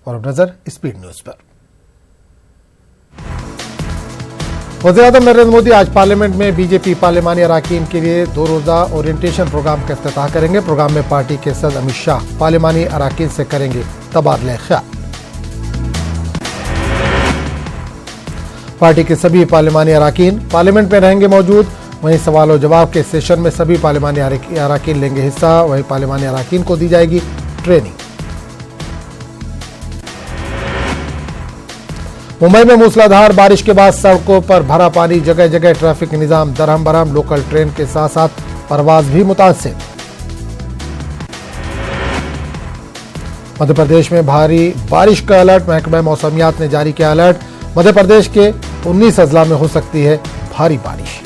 और अब नजर स्पीड न्यूज पर। वज़ीर-ए-आज़म नरेंद्र मोदी आज पार्लियामेंट में बीजेपी पार्लिमानी अरकान के लिए 2 रोजा ओरिएंटेशन प्रोग्राम का इफ्तिताह करेंगे। प्रोग्राम में पार्टी के सदर अमित शाह पार्लिमानी अरकान से करेंगे तबादला ख्याल। पार्टी के सभी पार्लिमानी अरकान पार्लियामेंट में रहेंगे मौजूद। वहीं सवाल और जवाब के सेशन में सभी पार्लिमानी अरकान लेंगे हिस्सा। वहीं पार्लिमानी अरकान को दी जाएगी ट्रेनिंग। मुंबई में मूसलाधार बारिश के बाद सड़कों पर भरा पानी, जगह जगह ट्रैफिक निजाम दरहम बरहम। लोकल ट्रेन के साथ साथ परवाज भी मुतासिर। मध्य प्रदेश में भारी बारिश का अलर्ट, महकमा मौसमियात ने जारी किया अलर्ट। मध्य प्रदेश के 19 अजला में हो सकती है भारी बारिश।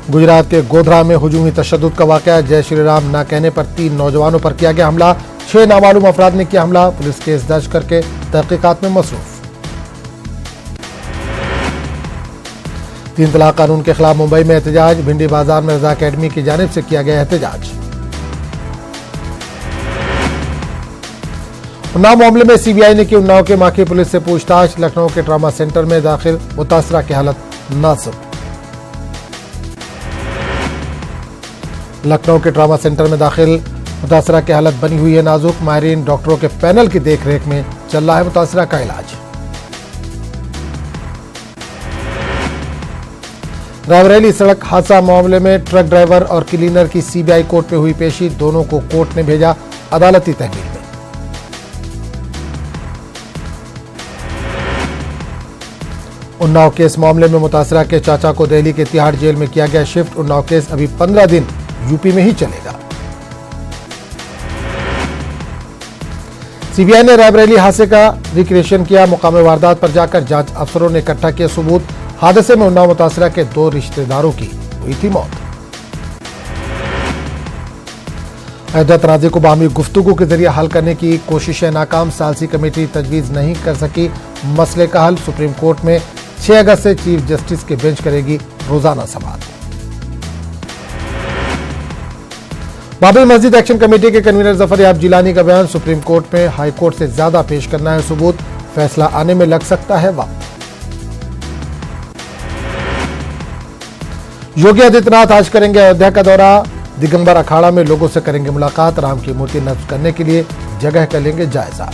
गुजरात के गोधरा में हुजूमी तशद्दुद का वाकया, जय श्री राम न कहने पर 3 नौजवानों पर किया गया हमला। 6 नामालूम अफराद ने किया हमला। पुलिस केस दर्ज करके तहकीकात में मसरूफ। 3 तलाक कानून के खिलाफ मुंबई में एहतजाज, भिंडी बाजार में रजा अकेडमी की जानिब से किया गया एहतजाज। उन्नाव मामले में सीबीआई ने की उन्नाव के माखी पुलिस से पूछताछ। लखनऊ के ट्रामा सेंटर में दाखिल मुतासरा की हालत नाजुक। लखनऊ के ट्रामा सेंटर में दाखिल मुतासरा की हालत बनी हुई है नाजुक। माहिरीन डॉक्टरों के पैनल की देखरेख में चल रहा है मुतासरा का इलाज। रायबरेली सड़क हादसा मामले में ट्रक ड्राइवर और क्लीनर की सीबीआई कोर्ट में हुई पेशी। दोनों को कोर्ट ने भेजा अदालती तहवील में। उन्नाव केस मामले में मुतासरा के चाचा को दिल्ली के तिहाड़ जेल में किया गया शिफ्ट। उन्नाव केस अभी 15 दिन यूपी में ही चलेगा। सीबीआई ने रायबरेली हादसे का रिक्रिएशन किया। मुकामे वारदात पर जाकर जांच अफसरों ने इकट्ठा किए सबूत। हादसे में उन्नाव मुतासरा के 2 रिश्तेदारों की हुई थी मौत। अयोध्या तनाज़े को बाहमी गुफ्तगू के जरिए हल करने की कोशिशें नाकाम। सालसी कमेटी तजवीज नहीं कर सकी मसले का हल। सुप्रीम कोर्ट में 6 अगस्त से चीफ जस्टिस के बेंच करेगी रोजाना समाअत। बाबरी मस्जिद एक्शन कमेटी के कन्वीनर जफर याब जिलानी का बयान, सुप्रीम कोर्ट में हाई कोर्ट से ज्यादा पेश करना है सबूत, फैसला आने में लग सकता है वक्त। योगी आदित्यनाथ आज करेंगे अयोध्या का दौरा। दिगंबर अखाड़ा में लोगों से करेंगे मुलाकात। राम की मूर्ति नस्ब करने के लिए जगह का लेंगे जायजा।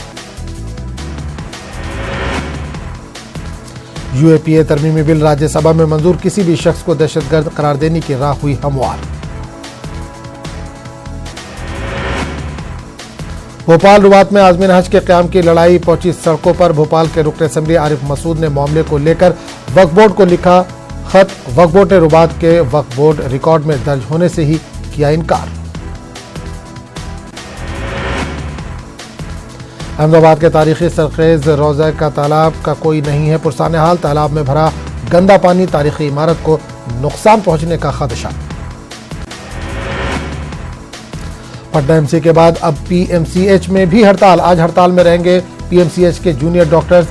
यूएपीए तरमीमी बिल राज्यसभा में मंजूर, किसी भी शख्स को दहशतगर्द करार देने की राह हुई हमवार। भोपाल रुबात में आज़मीन हज के क़याम की लड़ाई पहुंची सड़कों पर। भोपाल के रुकन असेंबली आरिफ मसूद ने मामले को लेकर वक्फ बोर्ड को लिखा खत। वक्फ बोर्ड ने रुबात के वक्फ बोर्ड रिकॉर्ड में दर्ज होने से ही किया इनकार। अहमदाबाद के तारीखी सरखेज रोजा का तालाब का कोई नहीं है पुरसाने हाल। तालाब में भरा गंदा पानी, तारीखी इमारत को नुकसान पहुंचने का खदशा। पटना एमसी के बाद अब पीएमसीएच में भी हड़ताल। आज हड़ताल में रहेंगे पीएमसीएच के जूनियर डॉक्टर्स।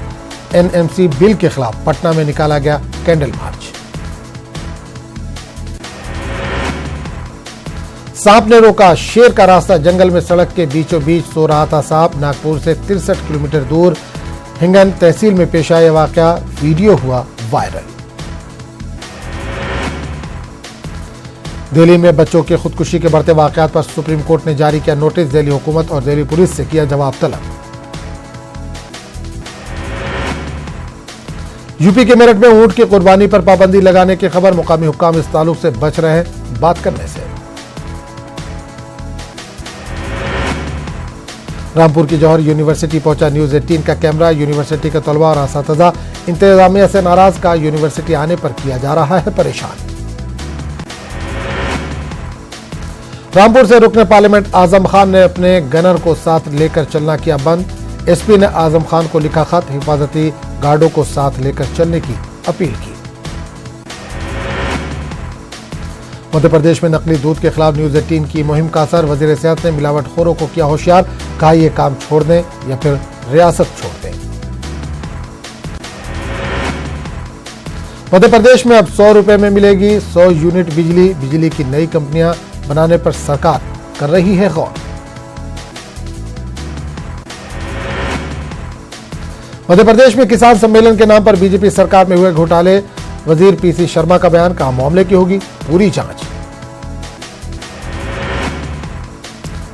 एनएमसी बिल के खिलाफ पटना में निकाला गया कैंडल मार्च। सांप ने रोका शेर का रास्ता, जंगल में सड़क के बीचों बीच सो रहा था सांप। नागपुर से 63 किलोमीटर दूर हिंगन तहसील में पेश आया वाकया, वीडियो हुआ वायरल। दिल्ली में बच्चों की खुदकुशी के बढ़ते वाकयात पर सुप्रीम कोर्ट ने जारी किया नोटिस। दिल्ली हुकूमत और दिल्ली पुलिस से किया जवाब तलब। यूपी के मेरठ में ऊंट की कुर्बानी पर पाबंदी लगाने की खबर, मुकामी हुक्काम इस ताल्लुक से बच रहे हैं बात करने से। रामपुर की जौहर यूनिवर्सिटी पहुंचा न्यूज 18 का कैमरा। यूनिवर्सिटी के तलबा और असातिज़ा इंतजामिया से नाराज, का यूनिवर्सिटी आने पर किया जा रहा है परेशान। रामपुर से रुकने पार्लियामेंट आजम खान ने अपने गनर को साथ लेकर चलना किया बंद। एसपी ने आजम खान को लिखा खत, हिफाजती गार्डों को साथ लेकर चलने की अपील की। मध्य प्रदेश में नकली दूध के खिलाफ न्यूज 18 की मुहिम का असर। वजीर सेहत ने मिलावटखोरों को किया होशियार, कहा ये काम छोड़ दें या फिर रियासत छोड़ दें। मध्य प्रदेश में अब 100 रुपए में मिलेगी 100 यूनिट बिजली। बिजली की नई कंपनियां बनाने पर सरकार कर रही है गौर। मध्य प्रदेश में किसान सम्मेलन के नाम पर बीजेपी सरकार में हुए घोटाले, वजीर पीसी शर्मा का बयान, कहा मामले की होगी पूरी जांच।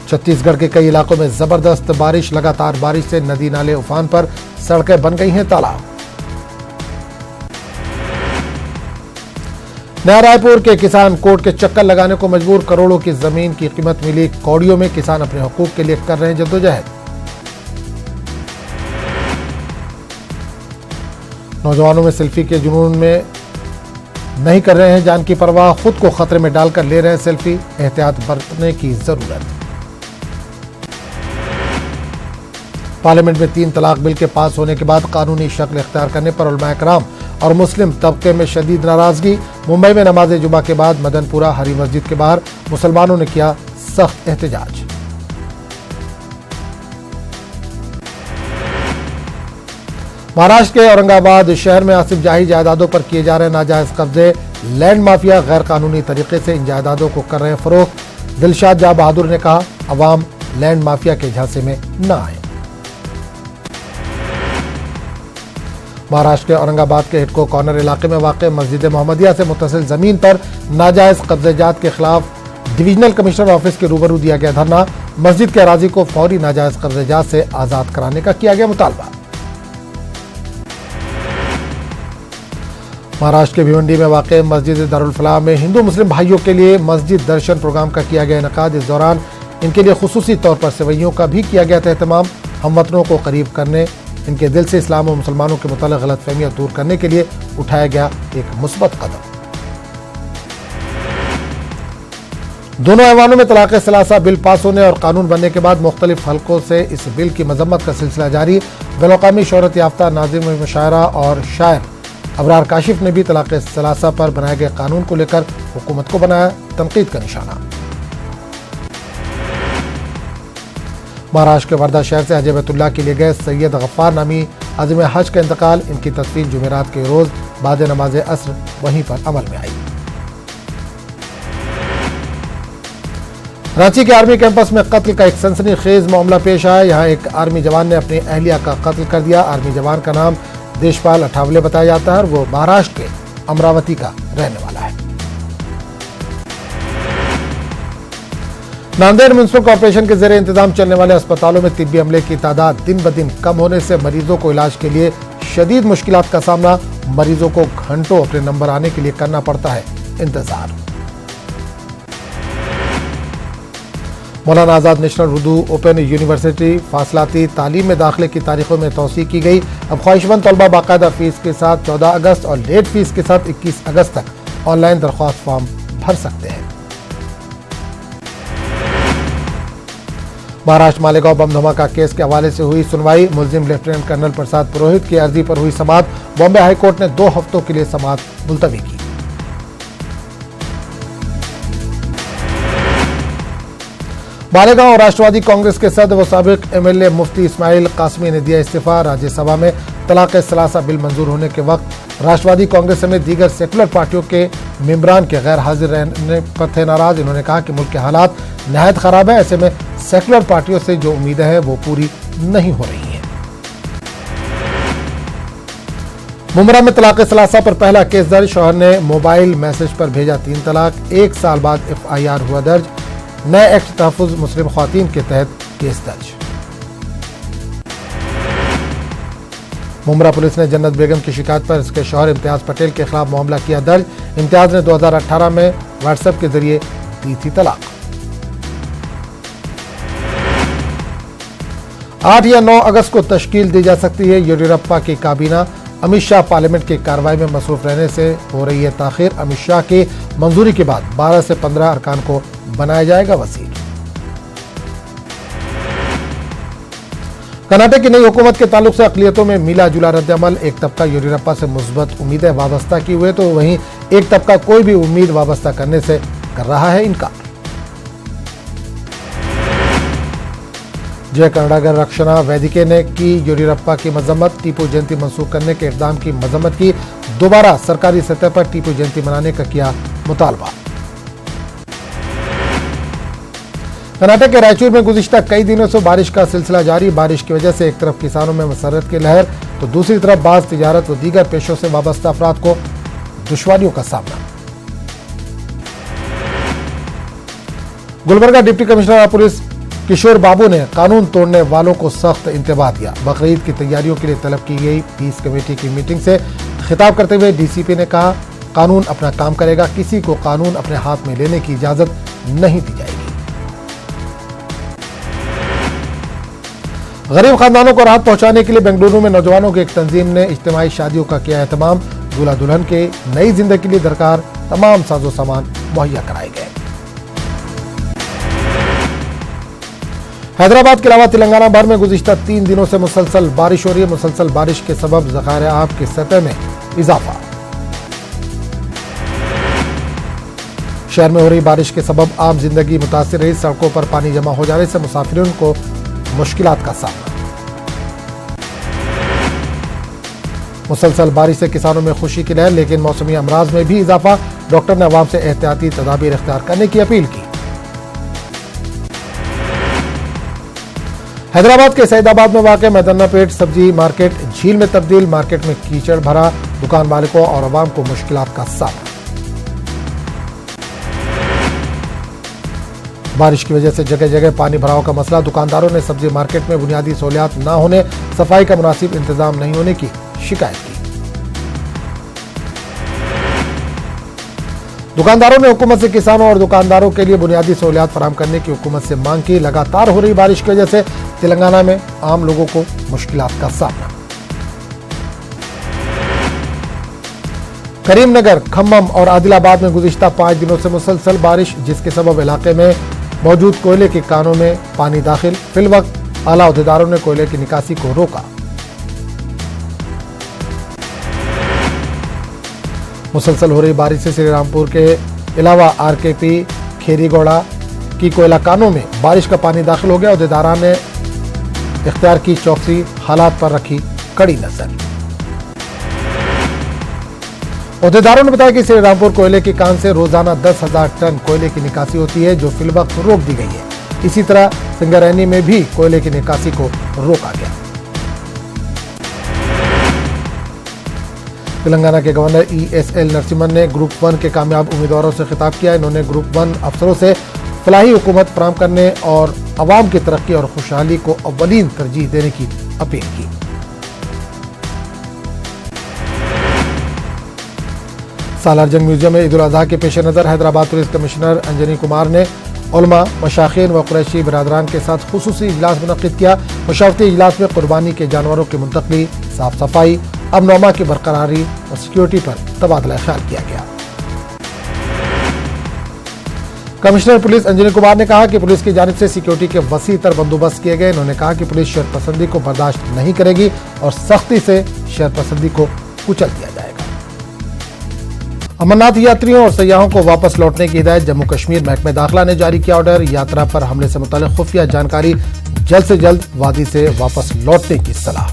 छत्तीसगढ़ के कई इलाकों में जबरदस्त बारिश, लगातार बारिश से नदी नाले उफान पर, सड़कें बन गई हैं तालाब। नया रायपुर के किसान कोर्ट के चक्कर लगाने को मजबूर, करोड़ों की जमीन की कीमत मिली कौड़ियों में, किसान अपने हकूक के लिए कर रहे हैं जद्दोजहद। नौजवानों में सेल्फी के जुनून में नहीं कर रहे हैं जान की परवाह, खुद को खतरे में डालकर ले रहे हैं सेल्फी, एहतियात बरतने की जरूरत। पार्लियामेंट में 3 तलाक बिल के पास होने के बाद कानूनी शक्ल इख्तियार करने पर उलमाए कराम और मुस्लिम तबके में शदीद नाराजगी। मुंबई में नमाज जुमा के बाद मदनपुरा हरी मस्जिद के बाहर मुसलमानों ने किया सख्त एहतजाज। महाराष्ट्र के औरंगाबाद शहर में आसिफ जाही जायदादों पर किए जा रहे नाजायज कब्जे, लैंड माफिया गैर कानूनी तरीके से इन जायदादों को कर रहे हैं फरोख्त। दिलशाद जा बहादुर ने कहा, अवाम लैंड माफिया के झांसे में न आए। महाराष्ट्र के औरंगाबाद के हिडको कॉर्नर इलाके में वाक़ मस्जिद मोहम्मदिया से मुत्तसिल जमीन पर नाजायज कब्जेजात के खिलाफ डिवीजनल कमिश्नर ऑफिस के रूबरू दिया गया धरना। मस्जिद के अराजी को फौरी नाजायज कब्जेजात से आजाद कराने का किया गया मुतालबा। महाराष्ट्र के भिवंडी में वाक़ मस्जिद दारुल फलाह में हिंदू मुस्लिम भाइयों के लिए मस्जिद दर्शन प्रोग्राम का किया गया इनेकाद। इस दौरान इनके लिए खुसूसी तौर पर सेवैयों का भी किया गया था एहतमाम। हमवतनों को करीब करने, इनके दिल से इस्लाम और मुसलमानों के मुताल्लिक़ गलतफहमियां दूर करने के लिए उठाया गया एक मुस्बत कदम। दोनों ऐवानों में तलाक़ सलासा बिल पास होने और कानून बनने के बाद मुख्तलिफ हलकों से इस बिल की मजम्मत का सिलसिला जारी। बैनुल-अक़वामी शोहरत याफ्ता नाज़िम मुशायरा और शायर अबरार काशिफ ने भी तलाक़ सलासा पर बनाए गए कानून को लेकर हुकूमत को बनाया तनकीद का निशाना। महाराष्ट्र के वर्धा शहर से हज बैतुल्लाह के लिए गए सैयद गफ्फार नामी आज़िम हज का इंतकाल। इनकी तदफीन जुमेरात के रोज बाद नमाज असर वहीं पर अमल में आई। रांची के आर्मी कैंपस में कत्ल का एक सनसनीखेज मामला पेश आया। यहां एक आर्मी जवान ने अपनी अहलिया का कत्ल कर दिया। आर्मी जवान का नाम देशपाल अठावले बताया जाता है और वो महाराष्ट्र के अमरावती का रहने वाला है। नांदेड़ म्युनिसिपल कॉर्पोरेशन के जेर इंतजाम चलने वाले अस्पतालों में तिब्बी अमले की तादाद दिन ब दिन कम होने से मरीजों को इलाज के लिए शदीद मुश्किलात का सामना, मरीजों को घंटों अपने नंबर आने के लिए करना पड़ता है इंतजार। Maulana Azad national Urdu open university फासलाती तालीम में दाखिले की तारीखों में तौसीक की गई। अब ख्वाहिशमंद तलबा बाकायदा फीस के साथ 14 अगस्त और लेट फीस के साथ 21 अगस्त तक ऑनलाइन दरख्वास्त फॉर्म भर सकते हैं। महाराष्ट्र मालेगांव बम धमाका केस के हवाले से हुई सुनवाई। मुलजिम लेफ्टिनेंट कर्नल प्रसाद पुरोहित की अर्जी पर हुई समाअत। बॉम्बे हाईकोर्ट ने 2 हफ्तों के लिए समाअत मुलतवी की। मालेगांव राष्ट्रवादी कांग्रेस के सदर व साबिक एमएलए मुफ्ती इस्माइल कासमी ने दिया इस्तीफा। राज्यसभा में तलाक़ सलासा बिल मंजूर होने के वक्त राष्ट्रवादी कांग्रेस समेत दीगर सेकुलर पार्टियों के मेंबरान के गैर हाजिर रहने पर थे नाराज। इन्होंने कहा कि मुल्क के हालात नहायत खराब है, ऐसे में सेकुलर पार्टियों से जो उम्मीदें हैं वो पूरी नहीं हो रही हैं। मुमरा में तलाक़ सलासा पर पहला केस दर्ज। शौहर ने मोबाइल मैसेज पर भेजा 3 तलाक। 1 साल बाद FIR हुआ दर्ज। नए एक्ट तहफ़्फ़ुज़ मुस्लिम ख़वातीन के तहत केस दर्ज। मुमरा पुलिस ने जन्नत बेगम की शिकायत पर इसके शौहर इम्तियाज पटेल के खिलाफ मामला किया दर्ज। इम्तियाज ने 2018 में व्हाट्सएप के जरिए दी थी तलाक। 8 या 9 अगस्त को तश्कील दी जा सकती है येदियुरप्पा की काबीना। अमित शाह पार्लियामेंट की कार्रवाई में मसरूफ रहने से हो रही है ताखीर। अमित शाह की मंजूरी के बाद 12 से 15 अरकान को बनाया जाएगा वज़ीर। कर्नाटक की नई हुकूमत के ताल्लुक से अक़लियतों में मिला जुला रद्द-ए-अमल। एक तबका येदियुरप्पा से मुस्बत उम्मीदें वाबस्ता की हुए तो वहीं एक तबका कोई भी उम्मीद वाबस्ता करने से कर रहा है इनकार। जय कन्नाडगर रक्षणा वैदिके ने की येदियुरप्पा की मजम्मत। टीपू जयंती मंसूख करने के इक़दाम की मजम्मत की। दोबारा सरकारी सतह पर टीपू जयंती मनाने का किया मुतालबा। कर्नाटक के रायचूर में गुज़िश्ता कई दिनों से बारिश का सिलसिला जारी। बारिश की वजह से एक तरफ किसानों में मसरत की लहर तो दूसरी तरफ बाज़ तिजारत व दीगर पेशों से वाबस्ता अफराद को दुश्वारियों का सामना। गुलबर्गा डिप्टी कमिश्नर पुलिस किशोर बाबू ने कानून तोड़ने वालों को सख्त इंतबाह दिया। बकरीद की तैयारियों के लिए तलब की गई पीस कमेटी की मीटिंग से खिताब करते हुए डीसीपी ने कहा, कानून अपना काम करेगा, किसी को कानून अपने हाथ में लेने की इजाजत नहीं दी जाएगी। गरीब खानदानों को राहत पहुंचाने के लिए बेंगलुरु में नौजवानों की एक तंजीम ने इज्तिमाई शादियों का किया एहतमाम। दूल्हा दुल्हन के नई जिंदगी के लिए दरकार तमाम साजो सामान मुहैया कराए गए। हैदराबाद के अलावा तेलंगाना भर में गुज़िश्ता 3 दिनों से मुसलसल बारिश हो रही है। मुसलसल बारिश के सबब ज़खायर आब की सतह में इजाफा। शहर में हो रही बारिश के सबब आम जिंदगी मुतासिर रही। सड़कों पर पानी जमा हो जाने से मुसाफिरों को मुश्किलात का सामना। मुसलसल बारिश से किसानों में खुशी की लहर, लेकिन मौसमी अमराज में भी इजाफा। डॉक्टर ने अवाम से एहतियाती तदाबीर इख्तियार करने की अपील की। हैदराबाद के सईदाबाद में वाक़ मैदानापेट सब्जी मार्केट झील में तब्दील। मार्केट में कीचड़ भरा, दुकान मालिकों और अवाम को मुश्किलात का सामना। बारिश की वजह से जगह जगह पानी भराव का मसला। दुकानदारों ने सब्जी मार्केट में बुनियादी सहूलियात न होने, सफाई का मुनासिब इंतजाम नहीं होने की शिकायत की। दुकानदारों ने हुकूमत से किसानों और दुकानदारों के लिए बुनियादी सहूलियात फराहम करने की हुकूमत से मांग की। लगातार हो रही बारिश की वजह से तेलंगाना में आम लोगों को मुश्किलात का सामना। करीमनगर, खम्मम और आदिलाबाद में गुज़िश्ता 5 दिनों से मुसलसल बारिश, जिसके सबब इलाके में मौजूद कोयले के कानों में पानी दाखिल। फिलवक्त आला अहदेदारों ने कोयले की निकासी को रोका। मुसलसल हो रही बारिश से श्रीरामपुर के अलावा आरकेपी, खेरीगौड़ा की कोयला कानों में बारिश का पानी दाखिल हो गया। अहदेदारा ने इख्तियार की चौकसी, हालात पर रखी कड़ी नजर। अहदेदारों ने बताया कि श्रीरामपुर कोयले की कान से रोजाना 10,000 टन कोयले की निकासी होती है, जो फिलवक्त रोक दी गई है। इसी तरह सिंगरैनी में भी कोयले की निकासी को रोका गया। तेलंगाना के गवर्नर ESL नरसिम्हन ने ग्रुप 1 के कामयाब उम्मीदवारों से खिताब किया। इन्होंने ग्रुप 1 अफसरों से फलाही हुकूमत फराहम करने और अवाम की तरक्की और खुशहाली को अव्वलीन तरजीह देने की अपील की। सालार जंग म्यूजियम में ईद उल अजहा के पेश नज़र हैदराबाद पुलिस कमिश्नर अंजनी कुमार ने उलमा, मशाखीन व कुरैशी बिरादरान के साथ खुसूसी इजलास मुनक्किद किया। मशावरती इजलास में कुर्बानी के जानवरों की मुंतकली, साफ सफाई, अमन की बरकरारी और सिक्योरिटी पर तबादला ख्याल किया गया। कमिश्नर पुलिस अंजनी कुमार ने कहा कि पुलिस की जानिब से सिक्योरिटी के वसी तर बंदोबस्त किए गए। उन्होंने कहा कि पुलिस शरपसंदी को बर्दाश्त नहीं करेगी और सख्ती से शरपसंदी को कुचल दिया जाएगा। अमरनाथ यात्रियों और सयाहों को वापस लौटने की हिदायत। जम्मू कश्मीर महकमे दाखिला ने जारी किया ऑर्डर। यात्रा पर हमले से मुताल्लिक खुफिया जानकारी जल्द से जल्द वादी से वापस लौटने की सलाह।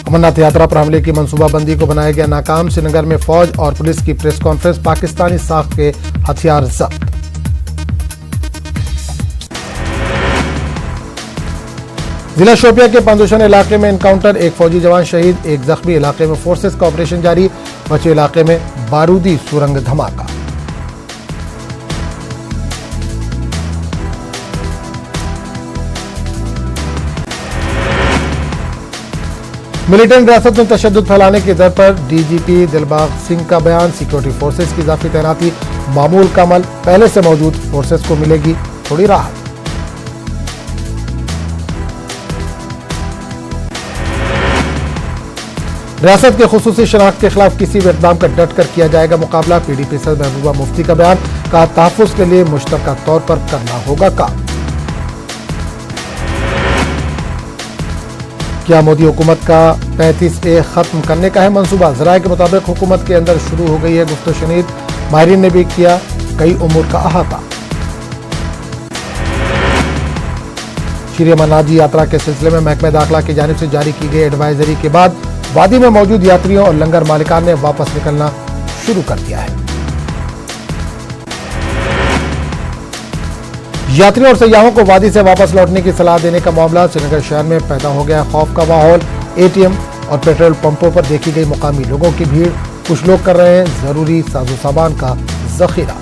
अमरनाथ यात्रा पर हमले की मंसूबाबंदी को बनाया गया नाकाम। श्रीनगर में फौज और पुलिस की प्रेस कॉन्फ्रेंस। पाकिस्तानी साख के हथियार जब्त। जिला शोपिया के पंदुशन इलाके में एनकाउंटर, एक फौजी जवान शहीद, एक जख्मी। इलाके में फोर्सेस का ऑपरेशन जारी। बचे इलाके में बारूदी सुरंग धमाका। मिलिटेंट रियासत में तशद्दुद फैलाने की दर पर डीजीपी दिलबाग सिंह का बयान। सिक्योरिटी फोर्सेस की इजाफी तैनाती मामूल का अमल। पहले से मौजूद फोर्सेस को मिलेगी थोड़ी राहत। रियासत के खुसूसी शनाख्त के खिलाफ किसी भी इक़दाम का डट कर किया जाएगा मुकाबला। PDP सदर महबूबा मुफ्ती का बयान। कहा, तहफ़्फ़ुज़ के लिए मुश्तरका तौर पर करना होगा काम। क्या मोदी हुकूमत का 35A खत्म करने का है मंसूबा? ज़राए के मुताबिक हुकूमत के अंदर शुरू हो गई है गुफ्तो शनीद। माहिरीन ने भी किया कई उमूर का अहाता। श्री अमरनाथ जी यात्रा के सिलसिले में महकमे दाखिला की जानिब से जारी की गई एडवाइजरी के बाद वादी में मौजूद यात्रियों और लंगर मालिकान ने वापस निकलना शुरू कर दिया है। यात्रियों और सयाहों को वादी से वापस लौटने की सलाह देने का मामला। श्रीनगर शहर में पैदा हो गया खौफ का माहौल। एटीएम और पेट्रोल पंपों पर देखी गई मुकामी लोगों की भीड़। कुछ लोग कर रहे हैं जरूरी साजो सामान का जखीरा।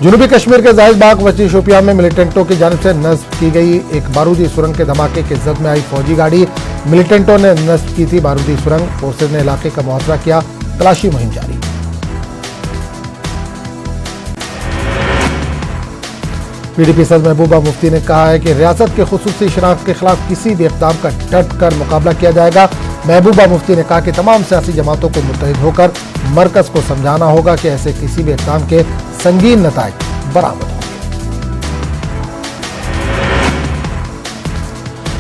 जनूबी कश्मीर के जाहिद बाग वची शोपियां में मिलिटेंटों की जानिब से नस्ब की गई एक बारूदी सुरंग के धमाके की जद में आई फौजी गाड़ी। मिलिटेंटों ने नस्ब की थी बारूदी सुरंग। फोर्सेज ने इलाके का मुआवजा किया। तलाशी मुहिम जारी। पीडीपी सदर महबूबा मुफ्ती ने कहा है कि रियासत के खुसूसी शनाख्त के खिलाफ किसी भी इक़दाम का डट कर मुकाबला किया जाएगा। महबूबा मुफ्ती ने कहा कि तमाम सियासी जमातों को मुत्तहिद होकर मरकज को समझाना होगा कि ऐसे किसी भी इक़दाम के संगीन नताइज बरामद होंगे।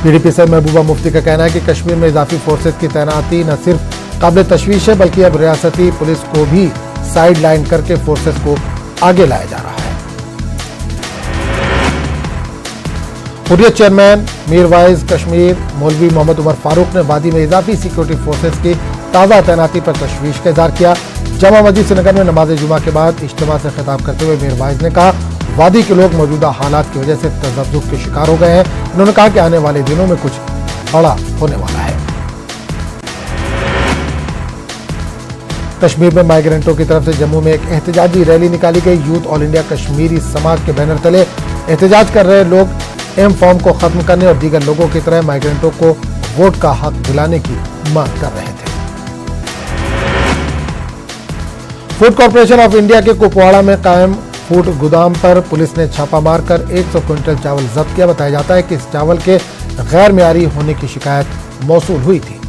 पीडीपी सदर महबूबा मुफ्ती का कहना है कि कश्मीर में इजाफी फोर्सेज की तैनाती न सिर्फ काबिल तशवीश है बल्कि अब रियासती पुलिस को भी साइड लाइन करके फोर्सेज को आगे लाया जा रहा है। हुर्रियत चेयरमैन मीर वाइज कश्मीर मौलवी मोहम्मद उमर फारूक ने वादी में इजाफी सिक्योरिटी फोर्सेज की ताज़ा तैनाती पर तशवीश का इजहार किया। जमा मस्जिद श्रीनगर में नमाज जुमा के बाद इज्तिमा से खिताब करते हुए मीर वाइज ने कहा वादी के लोग मौजूदा हालात की वजह से तज़ब्ज़ुब के शिकार हो गए हैं। उन्होंने कहा कि आने वाले दिनों में कुछ बड़ा होने वाला है। कश्मीर में माइग्रेंटों की तरफ से जम्मू में एक एहतजाजी रैली निकाली गई। यूथ ऑल इंडिया कश्मीरी समाज के बैनर तले एहतजाज कर रहे लोग एम फॉर्म को खत्म करने और दीगर लोगों की तरह माइग्रेंटों को वोट का हक दिलाने की मांग कर रहे थे। फूड कॉर्पोरेशन ऑफ इंडिया के कुपवाड़ा में कायम फूड गोदाम पर पुलिस ने छापा मारकर 100 क्विंटल चावल जब्त किया। बताया जाता है कि इस चावल के गैर मियारी होने की शिकायत मौसूल हुई थी।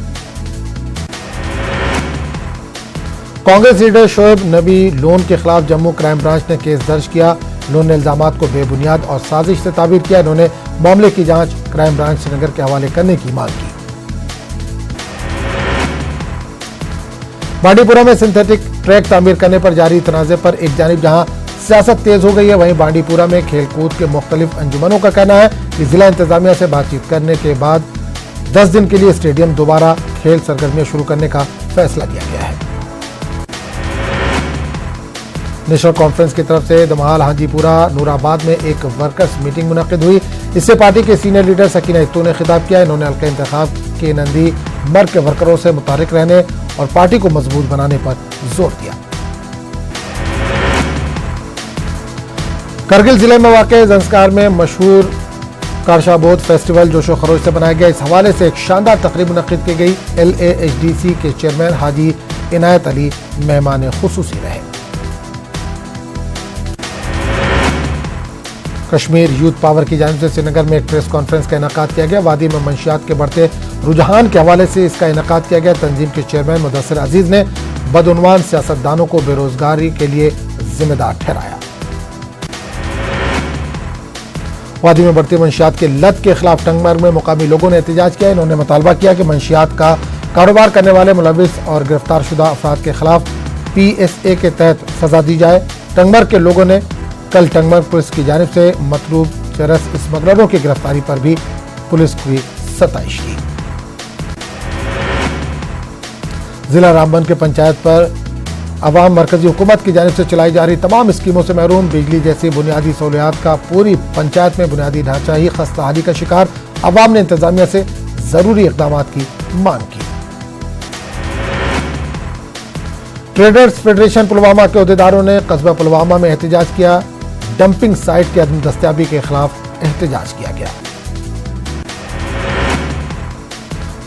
कांग्रेस लीडर शोएब नबी लोन के खिलाफ जम्मू क्राइम ब्रांच ने केस दर्ज किया। लोन ने इल्जामात को बेबुनियाद और साजिश से ताबीर किया। इन्होंने मामले की जांच क्राइम ब्रांच श्रीनगर के हवाले करने की मांग की। बांडीपुरा में सिंथेटिक ट्रैक तामीर करने पर जारी तनाज़े पर एक जानिब जहां सियासत तेज हो गई है, वहीं बांडीपुरा में खेलकूद के मुख्तलिफ अंजुमनों का कहना है कि जिला इंतजामिया से बातचीत करने के बाद 10 दिन के लिए स्टेडियम दोबारा खेल सरगर्मियां शुरू करने का फैसला लिया गया है। नेशनल कॉन्फ्रेंस की तरफ से दमहाल हाजीपुरा नूराबाद में एक वर्कर्स मीटिंग मुनक्किद हुई। इससे पार्टी के सीनियर लीडर सकीना इत्तू ने खिताब किया। इन्होंने हल्का इंतखाब के नंदी मर्ग के वर्करों से मुतारिक रहने और पार्टी को मजबूत बनाने पर जोर दिया। करगिल जिले में वाक़ ज़ंस्कार में मशहूर कारशाबोद फेस्टिवल जोशो खरोश से बनाया गया। इस हवाले से एक शानदार तकरीब मुनक्किद की गई। LAHDC के चेयरमैन हाजी इनायत अली मेहमान खुसूसी रहे। कश्मीर यूथ पावर की जानिब से श्रीनगर में एक प्रेस कॉन्फ्रेंस का इनेकाद किया गया। वादी में मंशियात के बढ़ते रुझान के हवाले से इसका इनेकाद किया गया। तंजीम के चेयरमैन मुदस्सिर अजीज ने बदउनवान सियासतदानों को बेरोजगारी के लिए जिम्मेदार ठहराया। वादी में बढ़ती मंशियात के लत के खिलाफ टंगमर्ग में मुकामी लोगों ने एहतजाज किया। इन्होंने मुतालबा किया कि मंशियात का कारोबार करने वाले मुलविस और गिरफ्तार शुदा अफराद के खिलाफ PSA के तहत सजा दी जाए। टंगमर्ग के लोगों ने कल टंगमर्ग पुलिस की जानिब से मतलूब चरस स्मगलरों की गिरफ्तारी पर भी पुलिस की सताइश की। जिला रामबन के पंचायत पर अवाम मरकजी हुकूमत की जानिब से चलाई जा रही तमाम स्कीमों से महरूम। बिजली जैसी बुनियादी सहूलियात का पूरी पंचायत में बुनियादी ढांचा ही खस्ताहाली का शिकार। अवाम ने इंतजामिया से जरूरी इकदाम की मांग की। ट्रेडर्स फेडरेशन पुलवामा के अहदेदारों ने कस्बा पुलवामा में एहतजाज किया। डंपिंग साइट की अदम दस्तयाबी के खिलाफ एहतजाज किया गया।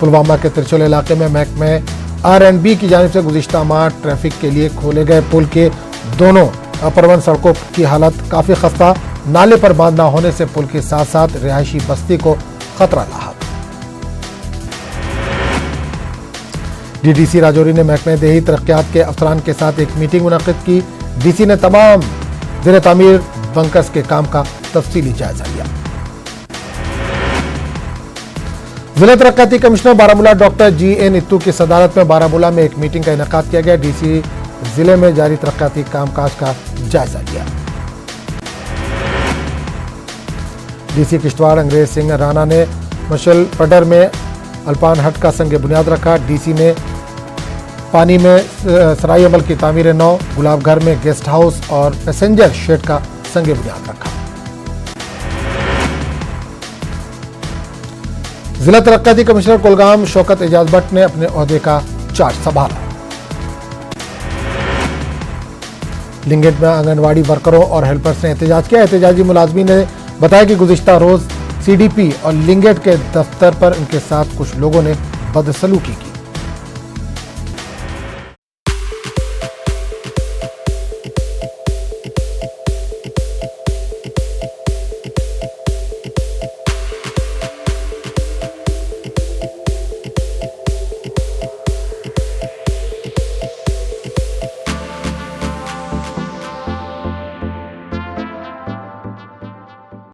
पुलवामा के तिरछुल इलाके में महकमे R&B की जानिब से गुज़िश्ता माह ट्रैफिक के लिए खोले गए पुल के दोनों अपर सड़कों की हालत काफी खस्ता। नाले पर बांध न होने से पुल के साथ साथ रिहायशी बस्ती को खतरा लाहक। DDC राजौरी ने महकमे देही तरक्यात के अफसरान के साथ एक मीटिंग मुनक्किद की। DC ने तमाम ज़ेर तामीर बंकर्स के काम का तफसीली जायजा लिया। जिला तरक्याती कमिश्नर बारामूला डॉक्टर GN इत्तू की सदारत में बारामूला में एक मीटिंग का इनेकाद किया गया। DC जिले में जारी तरक्याती कामकाज का जायजा लिया। DC किश्तवाड़ अंग्रेज सिंह राणा ने मशल पडर में अल्पान हट का संग बुनियाद रखा। डीसी ने पानी में सराई अमल की तामीर 9, गुलाब घर में गेस्ट हाउस और पैसेंजर शेड का संग बुनियाद रखा। जिला तरक्याती कमिश्नर कुलगाम शौकत एजाज भट्ट ने अपने ओहदे का चार्ज संभाला। लिंगेट में आंगनवाड़ी वर्करों और हेल्पर्स ने एहतजाज किया। एहतजाजी मुलाजमीन ने बताया कि गुज़िश्ता रोज सीडीपी और लिंगेट के दफ्तर पर इनके साथ कुछ लोगों ने बदसलूकी की।